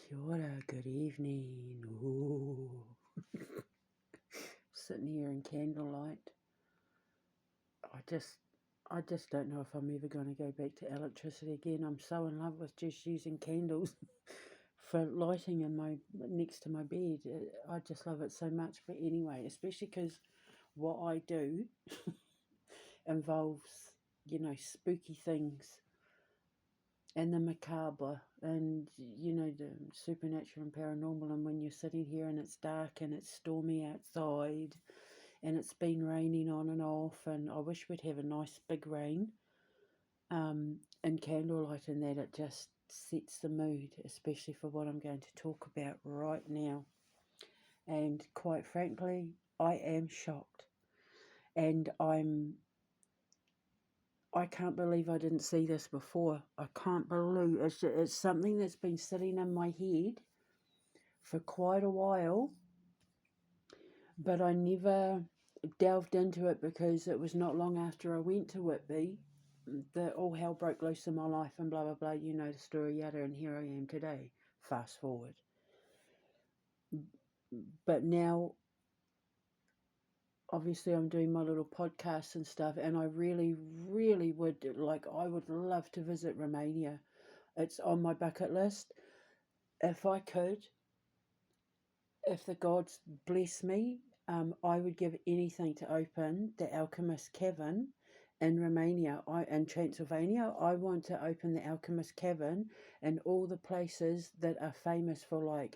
Kia ora, good evening. Ooh. Sitting here in candlelight. I just don't know if I'm ever going to go back to electricity again. I'm so in love with just using candles for lighting in my next to my bed. I just love it so much. But anyway, especially because what I do involves, spooky things and the macabre and the supernatural and paranormal. And when you're sitting here and it's dark and it's stormy outside and it's been raining on and off, and I wish we'd have a nice big rain, and candlelight, and that, it just sets the mood, especially for what I'm going to talk about right now. And quite frankly, I am shocked, and I can't believe I didn't see this before. I can't believe it's something that's been sitting in my head for quite a while, but I never delved into it because it was not long after I went to Whitby that all hell broke loose in my life and blah, blah, blah. You know the story, yada, and here I am today. Fast forward. But now, obviously, I'm doing my little podcasts and stuff, and I really, really I would love to visit Romania. It's on my bucket list. If I could, if the gods bless me, I would give anything to open the Alchemist Cavern in Romania. In Transylvania, I want to open the Alchemist Cavern and all the places that are famous for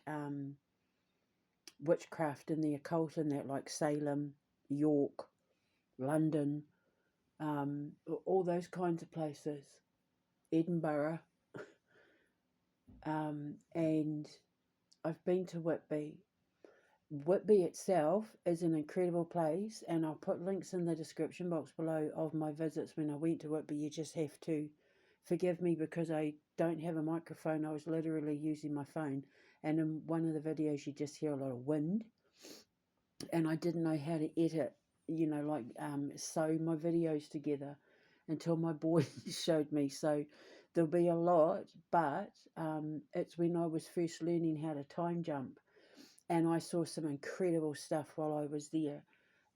witchcraft and the occult and that, like Salem, York, London, all those kinds of places, Edinburgh, and I've been to Whitby. Whitby itself is an incredible place, and I'll put links in the description box below of my visits when I went to Whitby. You just have to forgive me because I don't have a microphone. I was literally using my phone, and in one of the videos you just hear a lot of wind, and I didn't know how to edit, sew my videos together until my boy showed me. So there'll be a lot, but it's when I was first learning how to time jump. And I saw some incredible stuff while I was there.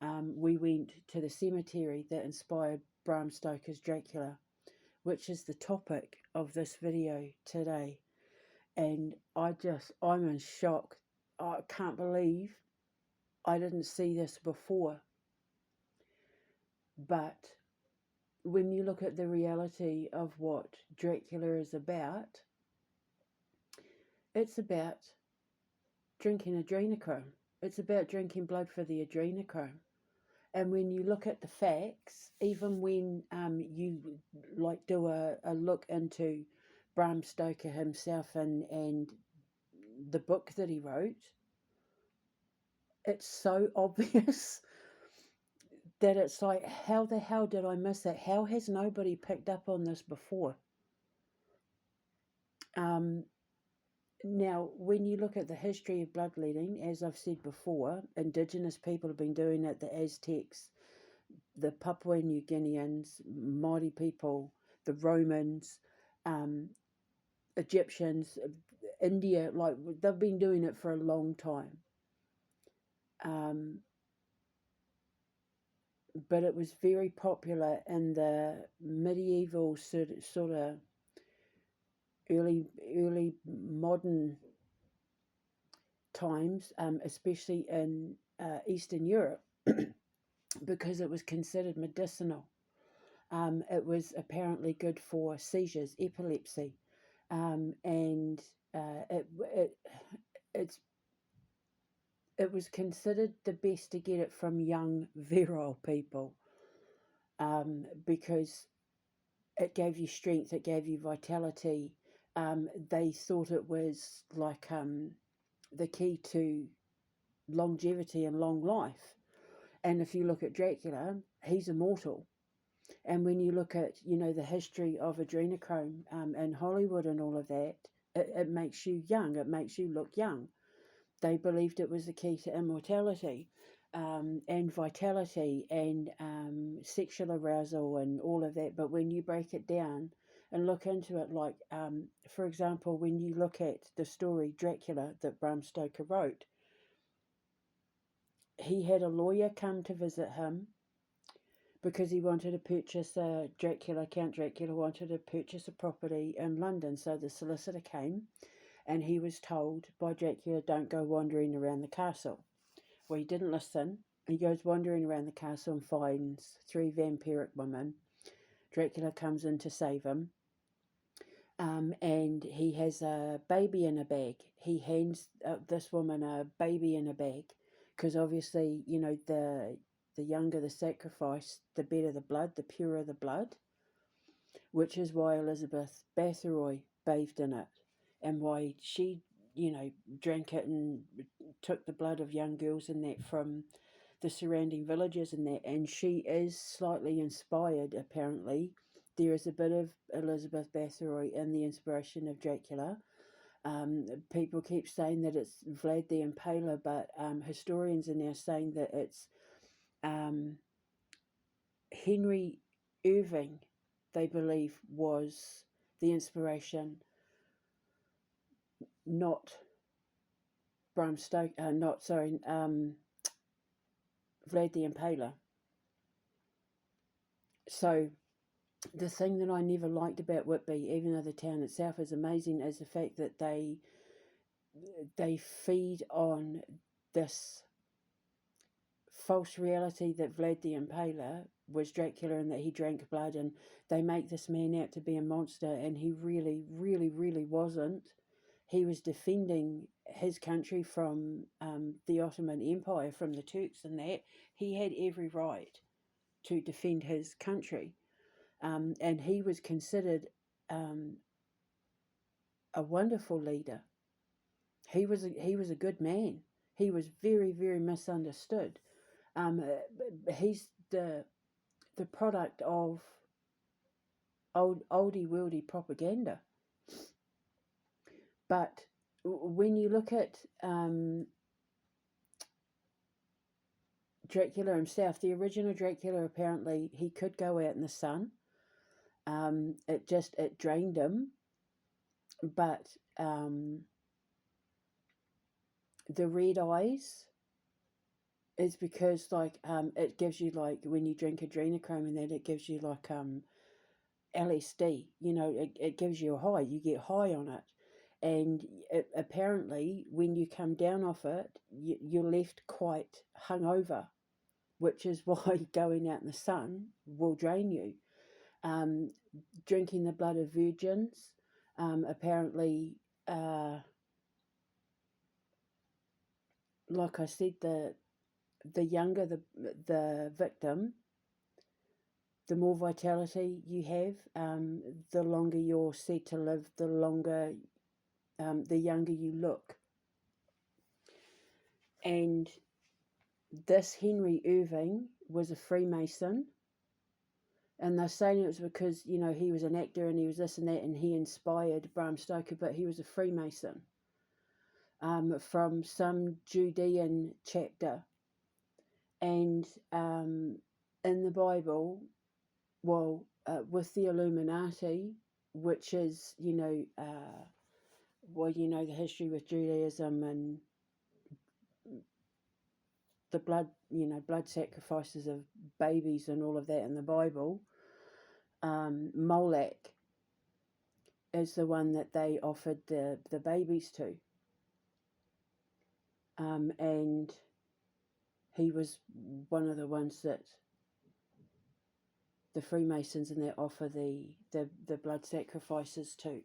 We went to the cemetery that inspired Bram Stoker's Dracula, which is the topic of this video today. And I'm in shock. I can't believe I didn't see this before. But when you look at the reality of what Dracula is about, it's about drinking adrenochrome. It's about drinking blood for the adrenochrome. And when you look at the facts, even when you do a look into Bram Stoker himself and the book that he wrote, it's so obvious that it's like, how the hell did I miss it? How has nobody picked up on this before? Now, when you look at the history of bloodletting, as I've said before, indigenous people have been doing it, the Aztecs, the Papua New Guineans, Māori people, the Romans, Egyptians, India, they've been doing it for a long time. But it was very popular in the medieval sort of early modern times, especially in Eastern Europe, because it was considered medicinal. It was apparently good for seizures, epilepsy, and it was considered the best to get it from young virile people, because it gave you strength, it gave you vitality. They thought it was like the key to longevity and long life. And if you look at Dracula, he's immortal. And when you look at, the history of adrenochrome in Hollywood and all of that, it makes you young. It makes you look young. They believed it was the key to immortality and vitality and sexual arousal and all of that. But when you break it down, and look into it. Like, for example, when you look at the story Dracula that Bram Stoker wrote, he had a lawyer come to visit him because he wanted to purchase Count Dracula wanted to purchase a property in London. So the solicitor came and he was told by Dracula, don't go wandering around the castle. Well, he didn't listen. He goes wandering around the castle and finds 3 vampiric women. Dracula comes in to save him. And he has a baby in a bag. He hands this woman a baby in a bag because obviously, you know, the younger the sacrifice, the better the blood, the purer the blood, which is why Elizabeth Bathory bathed in it and why she, you know, drank it and took the blood of young girls and that from the surrounding villages and that. And she is slightly inspired, apparently. There is a bit of Elizabeth Bathory in the inspiration of Dracula. People keep saying that it's Vlad the Impaler, but historians are now saying that it's Henry Irving, they believe, was the inspiration, not Bram Stoker, Vlad the Impaler. So the thing that I never liked about Whitby, even though the town itself is amazing, is the fact that they feed on this false reality that Vlad the Impaler was Dracula and that he drank blood, and they make this man out to be a monster, and he really, really, really wasn't. He was defending his country from the Ottoman Empire, from the Turks, and that he had every right to defend his country. And he was considered a wonderful leader. He was a good man. He was very, very misunderstood. He's the product of oldie worldy propaganda. But when you look at Dracula himself, the original Dracula, apparently he could go out in the sun. It drained him, but the red eyes is because it gives you, like, when you drink adrenochrome and that, it gives you like LSD, you know, it gives you a high, you get high on it, and apparently when you come down off it, you're left quite hungover, which is why going out in the sun will drain you. Drinking the blood of virgins, apparently, like I said, the younger the victim, the more vitality you have, the longer you're said to live, the younger you look. And this Henry Irving was a Freemason, and they're saying it was because, you know, he was an actor and he was this and that, and he inspired Bram Stoker, but he was a Freemason from some Judean chapter. And in the Bible, well, with the Illuminati, which is, you know, the history with Judaism and the blood sacrifices of babies and all of that in the Bible, Molech is the one that they offered the babies to. And he was one of the ones that the Freemasons and that offer the blood sacrifices to.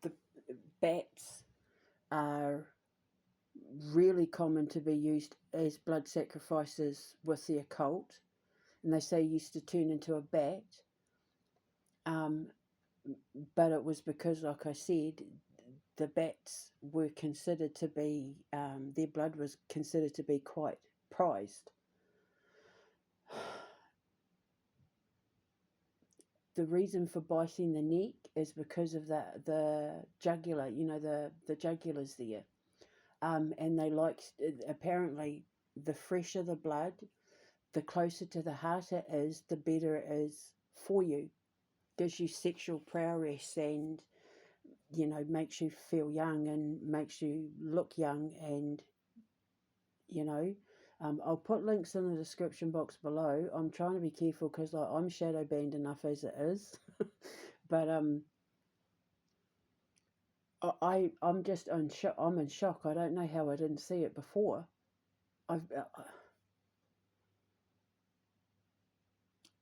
The bats are really common to be used as blood sacrifices with the occult, and they say used to turn into a bat, but it was because, like I said, the bats were considered to be, their blood was considered to be quite prized. The reason for biting the neck is because of the jugular, you know, the jugulars there. And they apparently, the fresher the blood, the closer to the heart it is, the better it is for you. gives you sexual prowess and, you know, makes you feel young and makes you look young. And, you know, I'll put links in the description box below. I'm trying to be careful because, like, I'm shadow banned enough as it is. But I'm just in shock. I'm in shock. I don't know how I didn't see it before.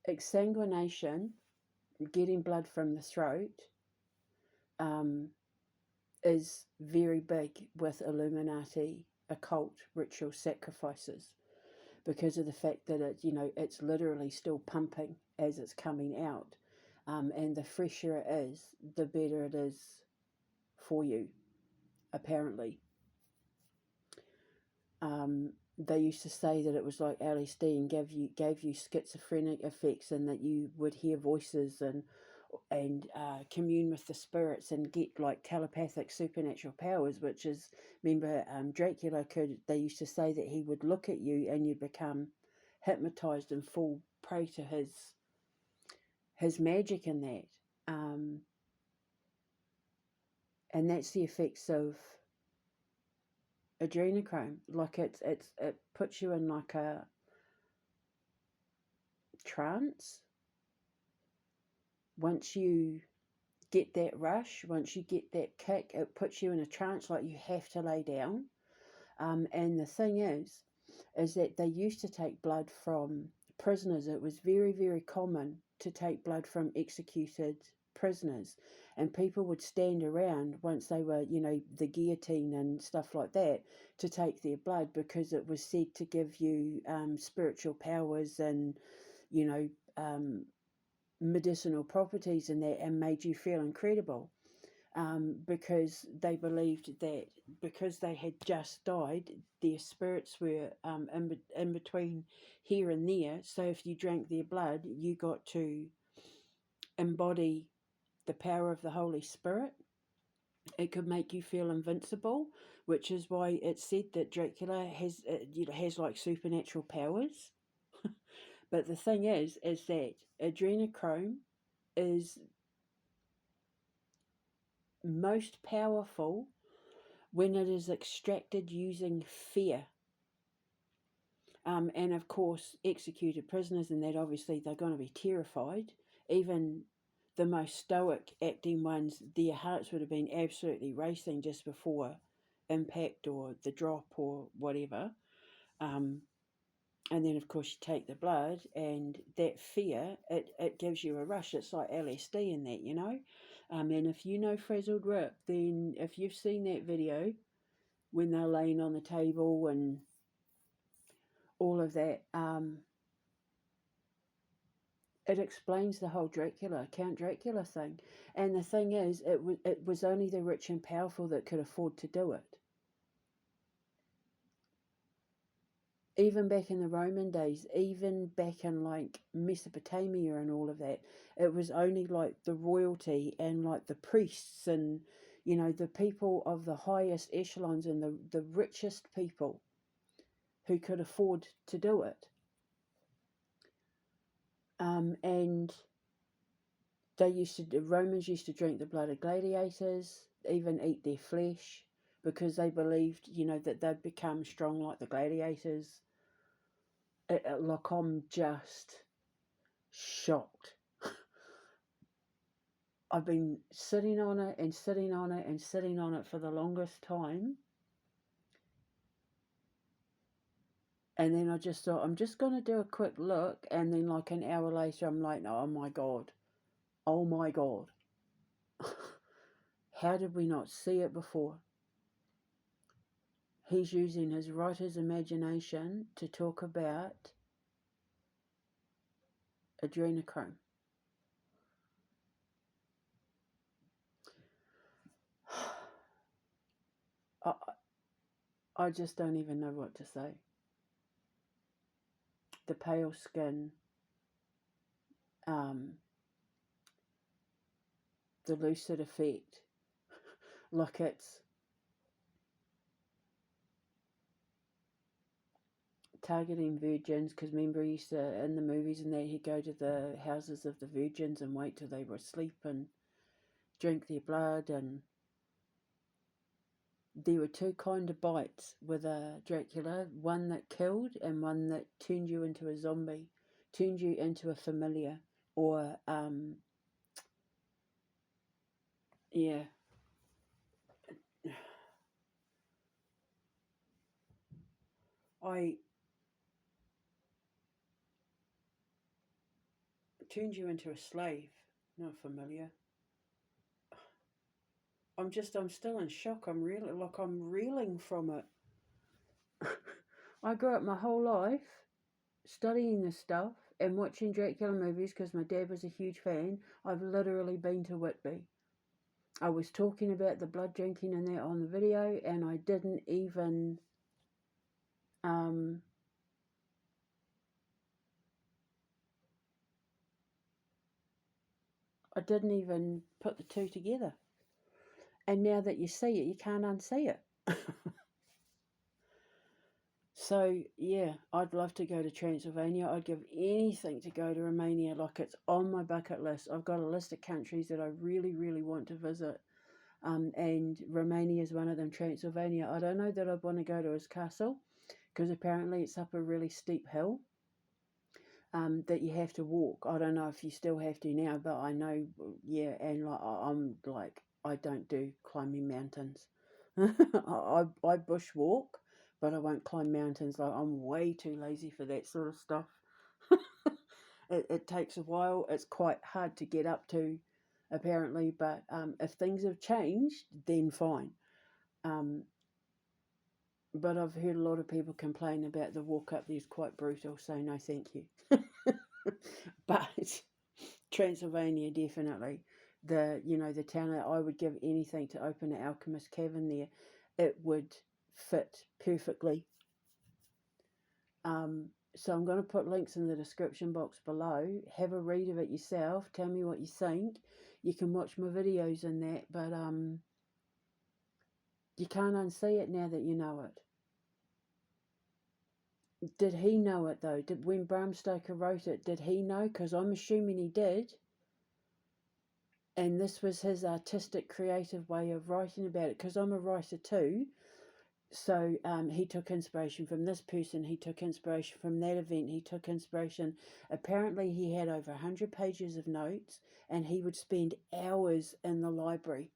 Exsanguination, getting blood from the throat, is very big with Illuminati occult ritual sacrifices, because of the fact that it, you know, it's literally still pumping as it's coming out, and the fresher it is, the better it is for you, apparently. They used to say that it was like LSD and gave you schizophrenic effects, and that you would hear voices and commune with the spirits and get like telepathic supernatural powers, which is, remember, Dracula they used to say that he would look at you and you'd become hypnotized and fall prey to his magic in that. And that's the effects of adrenochrome. Like it puts you in like a trance. Once you get that rush, once you get that kick, it puts you in a trance, like you have to lay down. And the thing is that they used to take blood from prisoners. It was very, very common to take blood from executed prisoners, and people would stand around once they were, you know, the guillotine and stuff like that, to take their blood, because it was said to give you spiritual powers and, you know, medicinal properties and that, and made you feel incredible. Because they believed that because they had just died, their spirits were in between here and there. So if you drank their blood, you got to embody the power of the Holy Spirit. It could make you feel invincible, which is why it's said that Dracula has, you know, has like supernatural powers. But the thing is that adrenochrome is most powerful when it is extracted using fear. And of course, executed prisoners and that, obviously, they're going to be terrified. Even the most stoic acting ones, their hearts would have been absolutely racing just before impact or the drop or whatever. And then, of course, you take the blood, and that fear, it gives you a rush. It's like LSD in that, you know. And if you know Frazzled Rip, then if you've seen that video when they're laying on the table and all of that, it explains the whole Count Dracula thing. And the thing is, it was only the rich and powerful that could afford to do it. Even back in the Roman days, even back in like Mesopotamia and all of that, it was only like the royalty and like the priests and, you know, the people of the highest echelons and the richest people who could afford to do it. And the Romans used to drink the blood of gladiators, even eat their flesh, because they believed, you know, that they'd become strong like the gladiators. Like, I'm just shocked. I've been sitting on it and sitting on it and sitting on it for the longest time. And then I just thought, I'm just going to do a quick look. And then like an hour later, I'm like, oh my God. Oh my God. How did we not see it before? He's using his writer's imagination to talk about adrenochrome. I just don't even know what to say. The pale skin, the lucid effect, like it's targeting virgins, because remember he used to, in the movies and that, he'd go to the houses of the virgins and wait till they were asleep and drink their blood. And there were two kind of bites with a Dracula, one that killed and one that turned you into a zombie, turned you into a familiar, or yeah. I turned you into a slave, not familiar. I'm still in shock. I'm reeling from it. I grew up my whole life studying this stuff and watching Dracula movies because my dad was a huge fan. I've literally been to Whitby. I was talking about the blood drinking and that on the video, and I didn't even put the two together. And now that you see it, you can't unsee it. So, yeah, I'd love to go to Transylvania. I'd give anything to go to Romania. Like, it's on my bucket list. I've got a list of countries that I really, really want to visit. And Romania is one of them. Transylvania, I don't know that I'd want to go to his castle, because apparently it's up a really steep hill that you have to walk. I don't know if you still have to now, but I know, yeah, and I don't do climbing mountains. I bushwalk, but I won't climb mountains. Like, I'm way too lazy for that sort of stuff. It takes a while. It's quite hard to get up to, apparently, but if things have changed, then fine. But I've heard a lot of people complain about the walk up there is quite brutal, so no thank you. But Transylvania, definitely. The town that I would give anything to open an alchemist cavern there. It would fit perfectly. So I'm going to put links in the description box below. Have a read of it yourself. Tell me what you think. You can watch my videos in that, but you can't unsee it now that you know it. Did he know it though? When Bram Stoker wrote it, did he know? Because I'm assuming he did. And this was his artistic, creative way of writing about it. Because I'm a writer too. So he took inspiration from this person. He took inspiration from that event. He took inspiration. Apparently he had over 100 pages of notes. And he would spend hours in the library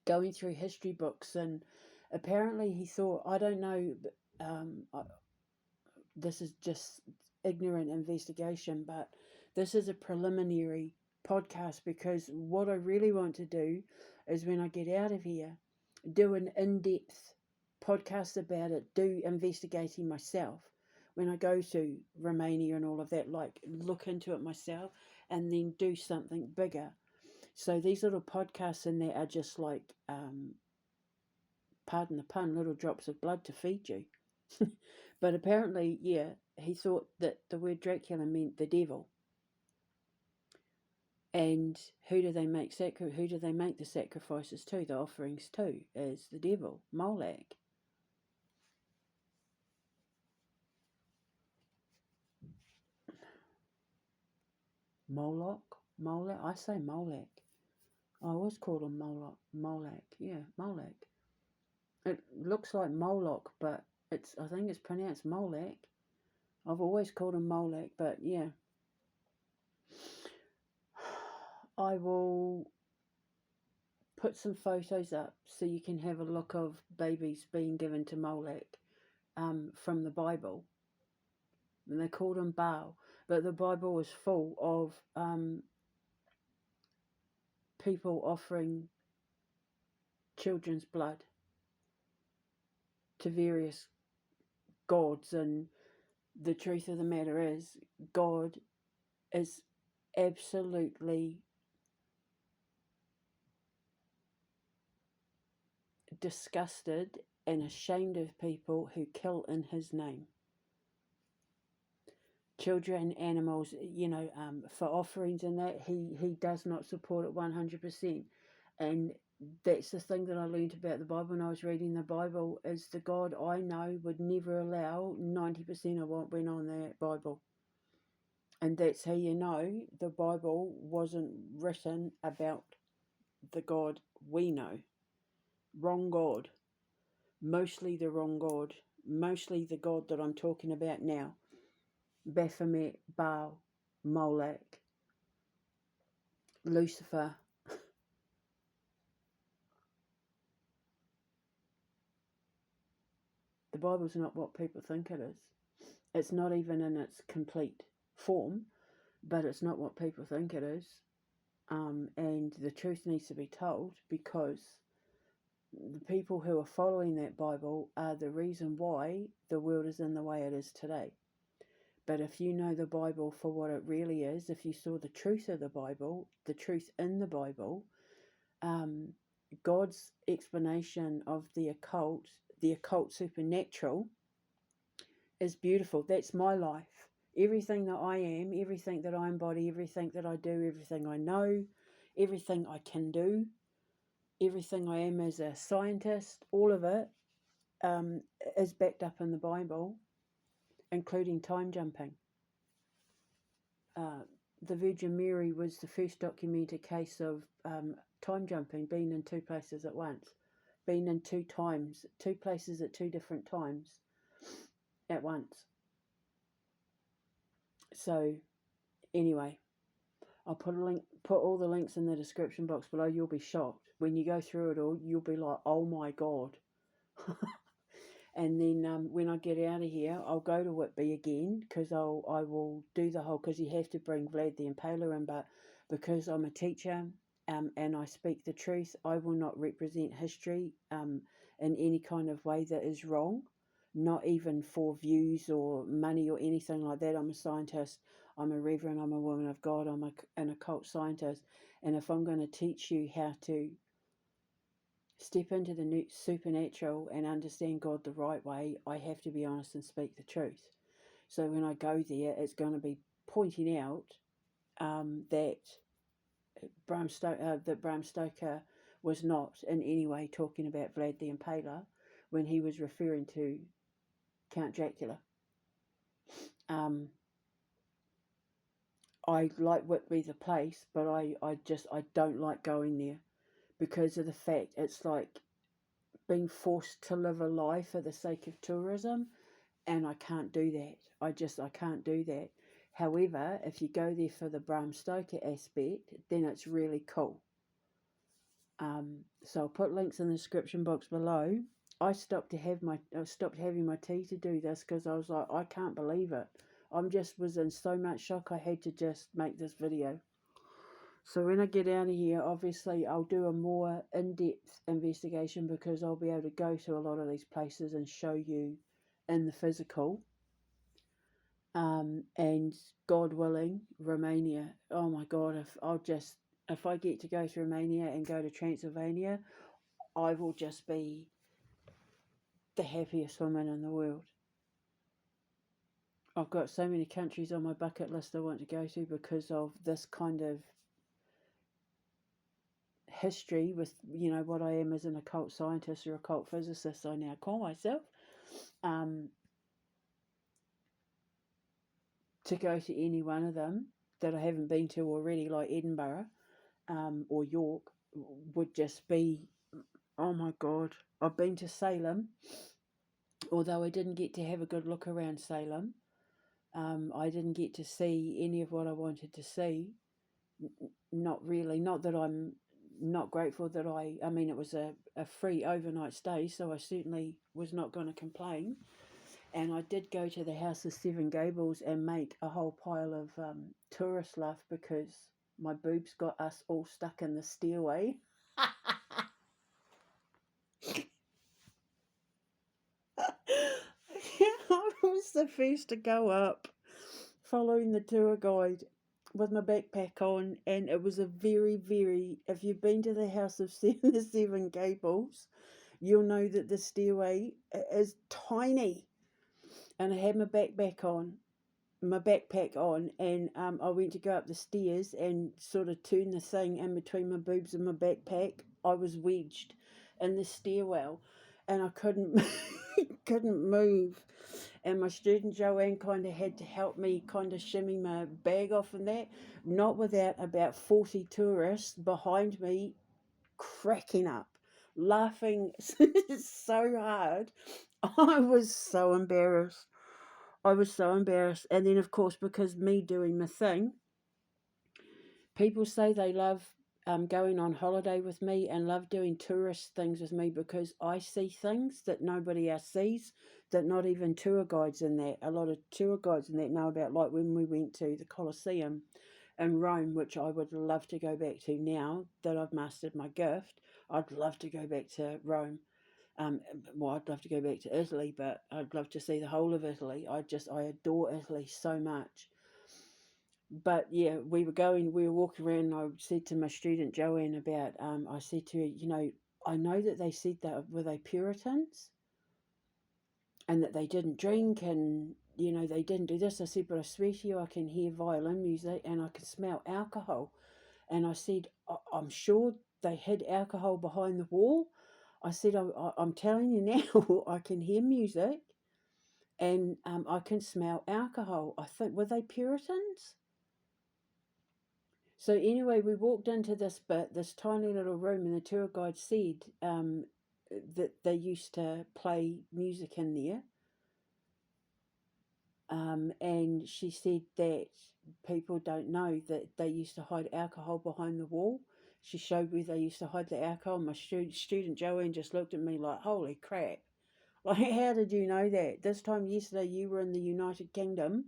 going through history books. And apparently he thought, I don't know, this is just ignorant investigation, but this is a preliminary podcast, because what I really want to do is, when I get out of here, do an in-depth podcast about it, do investigating myself when I go to Romania and all of that, like look into it myself and then do something bigger. So these little podcasts in there are just like, pardon the pun, little drops of blood to feed you. But apparently, yeah, he thought that the word Dracula meant the devil. And who do they make the sacrifices to, the offerings to? Is the devil, Moloch. Moloch. I say Moloch. I always called him Moloch. Yeah, Moloch. It looks like Moloch, but I think it's pronounced Moloch. I've always called him Moloch, but yeah. I will put some photos up so you can have a look of babies being given to Moloch from the Bible. And they called him Baal, but the Bible was full of people offering children's blood to various gods. And the truth of the matter is, God is absolutely disgusted and ashamed of people who kill in his name. Children, animals, for offerings and that, he does not support it 100%. And that's the thing that I learned about the Bible when I was reading the Bible, is the God I know would never allow 90% of what went on in that Bible. And that's how you know the Bible wasn't written about the God we know. Wrong God. Mostly the wrong God. Mostly the God that I'm talking about now. Baphomet, Baal, Molech, Lucifer. The Bible's not what people think it is. It's not even in its complete form, but it's not what people think it is. And the truth needs to be told, because the people who are following that Bible are the reason why the world is in the way it is today. But if you know the Bible for what it really is, if you saw the truth of the Bible, the truth in the Bible, God's explanation of the occult supernatural, is beautiful. That's my life. Everything that I am, everything that I embody, everything that I do, everything I know, everything I can do, everything I am as a scientist, all of it is backed up in the Bible, including time jumping. The Virgin Mary was the first documented case of time jumping, being in two places at once, being in two places at two different times at once. So, anyway, I'll put all the links in the description box below. You'll be shocked when you go through it all. You'll be like, "Oh my God!" And then when I get out of here, I'll go to Whitby again, because I will do the whole, because you have to bring Vlad the Impaler in, but because I'm a teacher and I speak the truth, I will not represent history in any kind of way that is wrong, not even for views or money or anything like that. I'm a scientist, I'm a reverend, I'm a woman of God, I'm an occult scientist, and if I'm going to teach you how to step into the supernatural and understand God the right way, I have to be honest and speak the truth. So when I go there, it's going to be pointing out that Bram Stoker was not in any way talking about Vlad the Impaler when he was referring to Count Dracula. I like Whitby the place, but I don't like going there, because of the fact it's like being forced to live a lie for the sake of tourism, and I can't do that. I can't do that. However, if you go there for the Bram Stoker aspect, then it's really cool. So I'll put links in the description box below. I stopped having my tea to do this, because I was like, I can't believe it. Was in so much shock, I had to just make this video. So when I get out of here, obviously I'll do a more in-depth investigation, because I'll be able to go to a lot of these places and show you in the physical. And God willing, Romania. Oh my God, if I get to go to Romania and go to Transylvania, I will just be the happiest woman in the world. I've got so many countries on my bucket list I want to go to because of this kind of history with, what I am as an occult scientist or occult physicist, I now call myself, to go to any one of them that I haven't been to already, like Edinburgh or York, would just be, oh my God. I've been to Salem, although I didn't get to have a good look around Salem. I didn't get to see any of what I wanted to see. Not really. Not that I'm not grateful that I mean, it was a free overnight stay, so I certainly was not going to complain. And I did go to the House of Seven Gables and make a whole pile of tourist laugh, because my boobs got us all stuck in the stairway. I was the first to go up, following the tour guide with my backpack on, and it was a very, very, if you've been to the House of the Seven Gables, you'll know that the stairway is tiny, and I had my backpack on, my backpack on, and I went to go up the stairs and sort of turn the thing in between my boobs and my backpack. I was wedged in the stairwell, and I couldn't couldn't move. And my student Joanne kind of had to help me kind of shimmy my bag off and that, not without about 40 tourists behind me cracking up, laughing so hard. I was so embarrassed. I was so embarrassed. And then, of course, because me doing my thing, people say they love going on holiday with me and love doing tourist things with me because I see things that nobody else sees, that not even tour guides in that. A lot of tour guides in that know about, like when we went to the Colosseum in Rome, which I would love to go back to now that I've mastered my gift. I'd love to go back to Rome. Well, I'd love to go back to Italy, but I'd love to see the whole of Italy. I adore Italy so much. But yeah, we were walking around, and I said to my student Joanne about, I said to her, I know that they said that were they Puritans and that they didn't drink and, they didn't do this. I said, but I swear to you, I can hear violin music and I can smell alcohol. And I said, I'm sure they hid alcohol behind the wall. I said, I'm telling you now, I can hear music and I can smell alcohol. I think, were they Puritans? So anyway, we walked into this tiny little room, and the tour guide said that they used to play music in there. And she said that people don't know that they used to hide alcohol behind the wall. She showed where they used to hide the alcohol. My student Joanne just looked at me like, holy crap. Like, how did you know that? This time yesterday you were in the United Kingdom.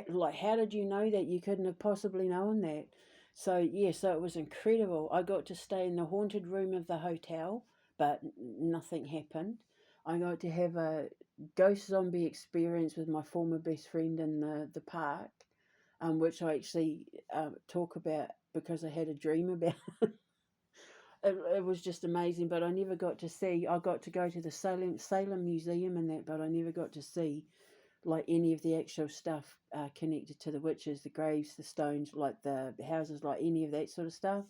Like, how did you know that? You couldn't have possibly known that. So, yeah, so it was incredible. I got to stay in the haunted room of the hotel, but nothing happened. I got to have a ghost zombie experience with my former best friend in the park, which I actually talk about because I had a dream about. It was just amazing, but I never got to see. I got to go to the Salem Museum and that, but I never got to see like any of the actual stuff connected to the witches, the graves, the stones, like the houses, like any of that sort of stuff.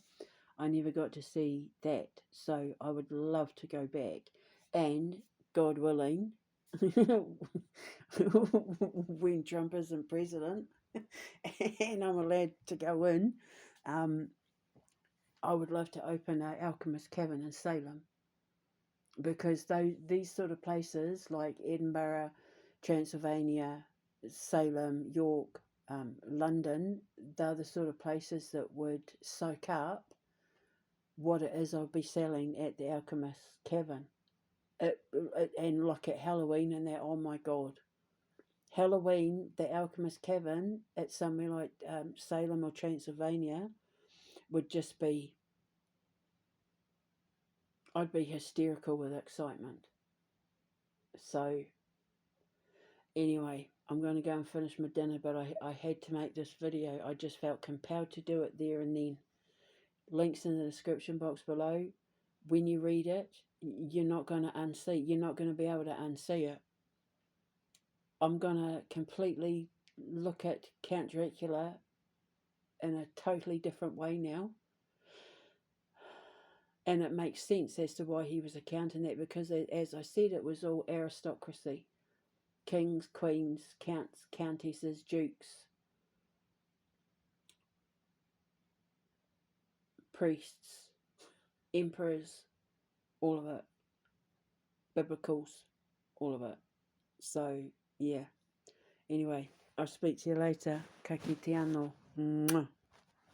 I never got to see that. So I would love to go back. And God willing, when Trump isn't president and I'm allowed to go in, I would love to open an alchemist cavern in Salem, because these sort of places like Edinburgh, Transylvania, Salem, York, London, they're the sort of places that would soak up what it is I'll be selling at the Alchemist Cavern. And like at Halloween and that, oh my God. Halloween, the Alchemist Cavern at somewhere like Salem or Transylvania would just be, I'd be hysterical with excitement. So anyway, I'm going to go and finish my dinner, but I had to make this video. I just felt compelled to do it there and then. Links in the description box below. When you read it, you're not going to unsee. You're not going to be able to unsee it. I'm going to completely look at Count Dracula in a totally different way now. And it makes sense as to why he was a count in that, because as I said, it was all aristocracy. Kings, queens, counts, countesses, dukes, priests, emperors, all of it. Biblicals, all of it. So, yeah. Anyway, I'll speak to you later. Ka kite anō. Mwah.